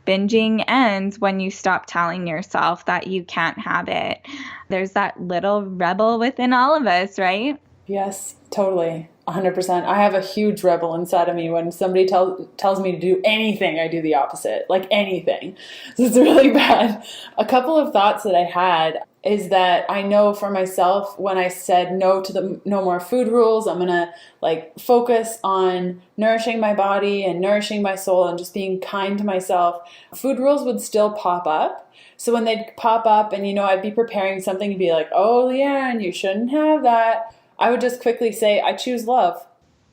Binging ends when you stop telling yourself that you can't have it. There's that little rebel within all of us, right? Yes, totally. 100%. I have a huge rebel inside of me. When somebody tells me to do anything, I do the opposite, like anything. So it's really bad. A couple of thoughts that I had is that I know for myself, when I said no to the no more food rules, I'm going to like focus on nourishing my body and nourishing my soul and just being kind to myself. Food rules would still pop up. So when they'd pop up and, I'd be preparing something to be like, oh, Leanne, you shouldn't have that, I would just quickly say, I choose love.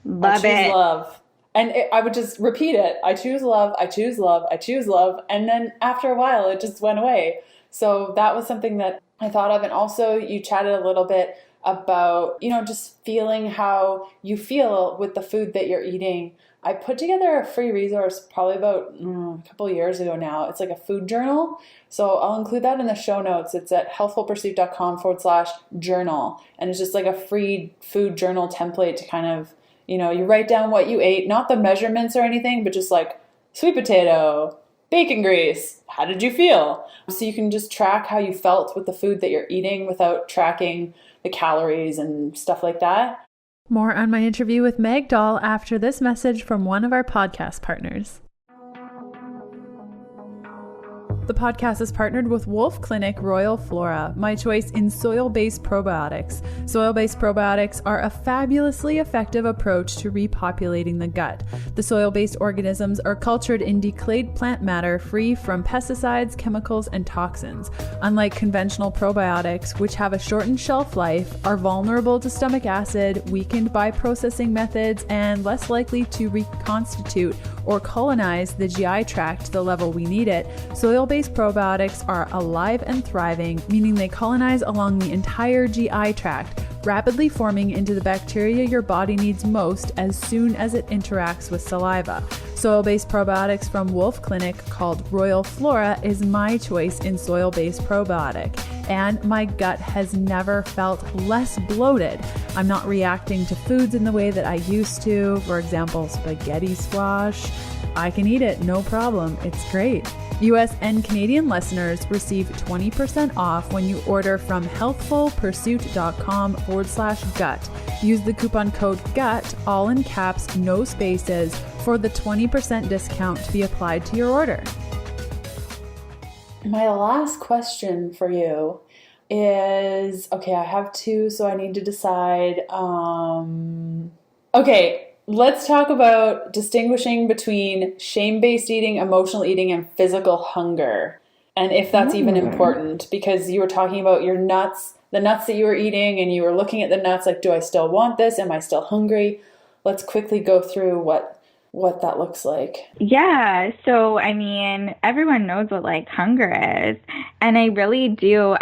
Love it. I choose love. And I would just repeat it. I choose love. I choose love. I choose love. And then after a while, it just went away. So that was something that I thought of. And also you chatted a little bit about, just feeling how you feel with the food that you're eating. I put together a free resource probably about a couple of years ago now. It's like a food journal. So I'll include that in the show notes. It's at healthfulpursuit.com/journal. And it's just like a free food journal template to kind of, you write down what you ate, not the measurements or anything, but just like sweet potato, bacon grease. How did you feel? So you can just track how you felt with the food that you're eating without tracking the calories and stuff like that. More on my interview with Meg Dahl after this message from one of our podcast partners. The podcast is partnered with Wolf Clinic Royal Flora, my choice in soil-based probiotics. Soil-based probiotics are a fabulously effective approach to repopulating the gut. The soil-based organisms are cultured in decayed plant matter free from pesticides, chemicals, and toxins. Unlike conventional probiotics, which have a shortened shelf life, are vulnerable to stomach acid, weakened by processing methods, and less likely to reconstitute or colonize the GI tract to the level we need it, soil-based probiotics are alive and thriving, meaning they colonize along the entire GI tract, rapidly forming into the bacteria your body needs most as soon as it interacts with saliva. Soil-based probiotics from Wolf Clinic, called Royal Flora, is my choice in soil-based probiotic. And my gut has never felt less bloated. I'm not reacting to foods in the way that I used to. For example, spaghetti squash. I can eat it, no problem. It's great. US and Canadian listeners receive 20% off when you order from healthfulpursuit.com/gut. Use the coupon code GUT, all in caps, no spaces, for the 20% discount to be applied to your order. My last question for you is, okay, I have two, so I need to decide. Okay, let's talk about distinguishing between shame-based eating, emotional eating, and physical hunger. And if that's even important, because you were talking about your nuts, the nuts that you were eating, and you were looking at the nuts like, do I still want this? Am I still hungry? Let's quickly go through what that looks like. Yeah. So, I mean, everyone knows what like hunger is. And I really do.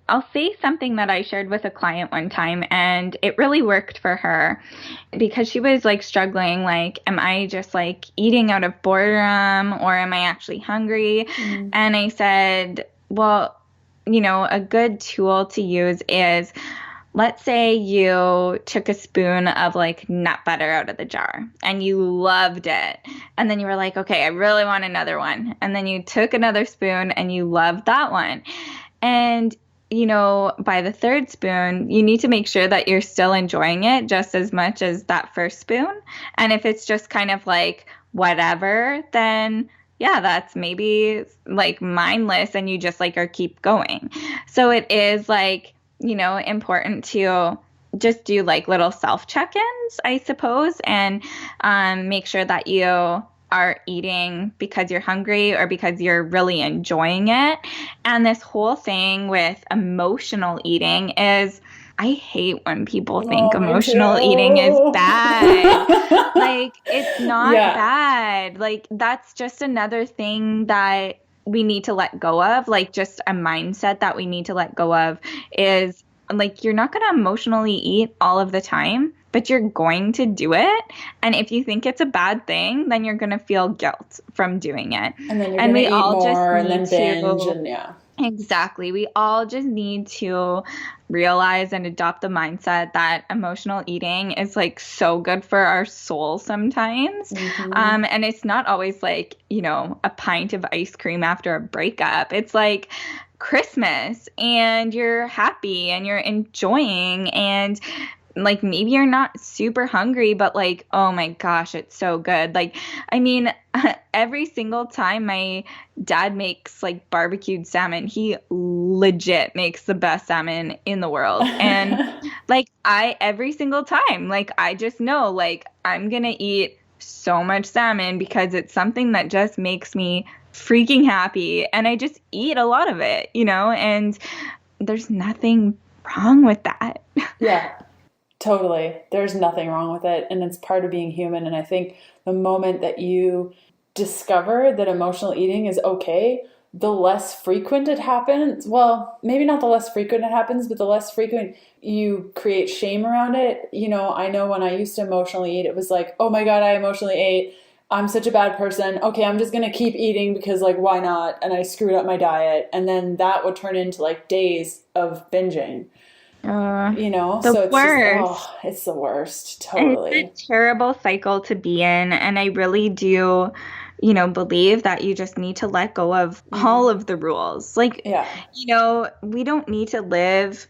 I'll say something that I shared with a client one time, and it really worked for her because she was like struggling. Like, am I just like eating out of boredom, or am I actually hungry? And I said, well, a good tool to use is let's say you took a spoon of like nut butter out of the jar and you loved it. And then you were like, okay, I really want another one. And then you took another spoon and you loved that one. And, by the third spoon, you need to make sure that you're still enjoying it just as much as that first spoon. And if it's just kind of like whatever, then yeah, that's maybe like mindless and you just like are keep going. So it is like, important to just do like little self check-ins, I suppose, and make sure that you are eating because you're hungry or because you're really enjoying it. And this whole thing with emotional eating is, I hate when people think emotional eating is bad. Like, it's not bad. Like, that's just another thing that we need to let go of. Like, just a mindset that we need to let go of is, like, you're not going to emotionally eat all of the time, but you're going to do it. And if you think it's a bad thing, then you're going to feel guilt from doing it. And then you're going to eat more and then binge and Exactly. We all just need to realize and adopt the mindset that emotional eating is like so good for our soul sometimes. And it's not always like, a pint of ice cream after a breakup. It's like Christmas and you're happy and you're enjoying and like maybe you're not super hungry, but like, oh my gosh, it's so good. Like, I mean, every single time my dad makes like barbecued salmon, he legit makes the best salmon in the world. And like every single time, like I just know like I'm going to eat so much salmon because it's something that just makes me freaking happy. And I just eat a lot of it, and there's nothing wrong with that. Yeah. Totally. There's nothing wrong with it. And it's part of being human. And I think the moment that you discover that emotional eating is okay, the less frequent it happens. Well, maybe not the less frequent it happens, but the less frequent you create shame around it. I know when I used to emotionally eat, it was like, oh my God, I emotionally ate. I'm such a bad person. Okay, I'm just going to keep eating because like, why not? And I screwed up my diet. And then that would turn into like days of binging. The worst. It's the worst. Totally. It's a terrible cycle to be in. And I really do, believe that you just need to let go of all of the rules. Like, we don't need to live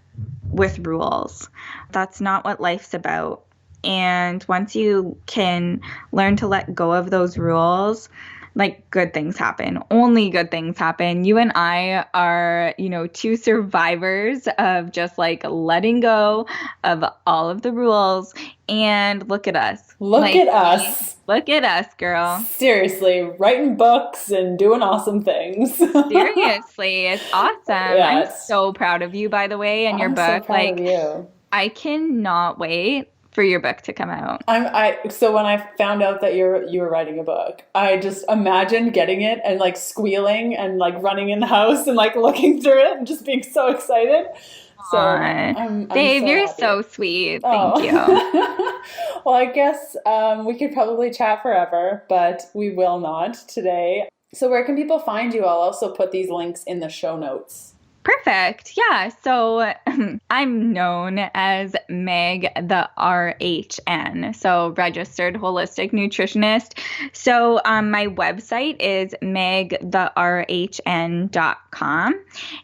with rules. That's not what life's about. And once you can learn to let go of those rules, like good things happen. Only good things happen. You and I are, two survivors of just like letting go of all of the rules. And look at us. Look at us. Look at us, girl. Seriously, writing books and doing awesome things. Seriously, it's awesome. Yeah, I'm so proud of you, by the way, and your book. I'm so proud of you. I cannot wait for your book to come out. So when I found out that you were writing a book, I just imagined getting it and like squealing and like running in the house and like looking through it and just being so excited. So I'm Babe, so you're happy. So sweet. Thank you. Well, I guess we could probably chat forever, but we will not today. So where can people find you? I'll also put these links in the show notes. Perfect. Yeah. So I'm known as Meg the RHN, so Registered Holistic Nutritionist. So my website is megtherhn.com,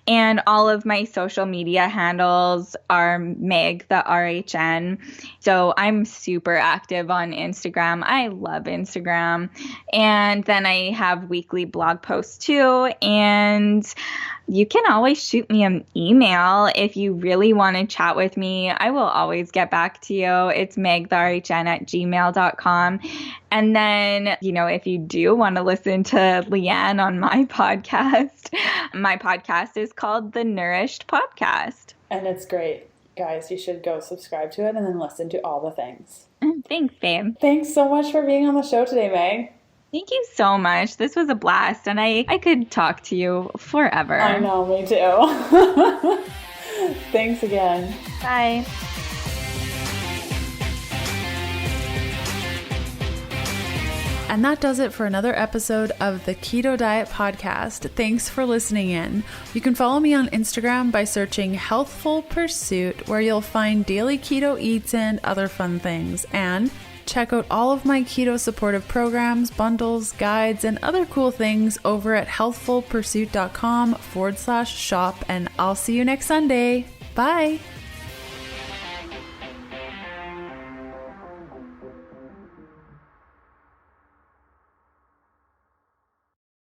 and all of my social media handles are Meg the RHN. So I'm super active on Instagram. I love Instagram. And then I have weekly blog posts too. And you can always shoot me an email if you really want to chat with me. I will always get back to you. It's megtherhn@gmail.com. And then, if you do want to listen to Leanne on my podcast is called The Nourished Podcast. And it's great. Guys, you should go subscribe to it and then listen to all the things. Thanks, babe. Thanks so much for being on the show today, Meg. Thank you so much. This was a blast, and I could talk to you forever. I know, me too. Thanks again. Bye. And that does it for another episode of the Keto Diet Podcast. Thanks for listening in. You can follow me on Instagram by searching Healthful Pursuit, where you'll find daily keto eats and other fun things. And check out all of my keto supportive programs, bundles, guides, and other cool things over at healthfulpursuit.com/shop. And I'll see you next Sunday. Bye.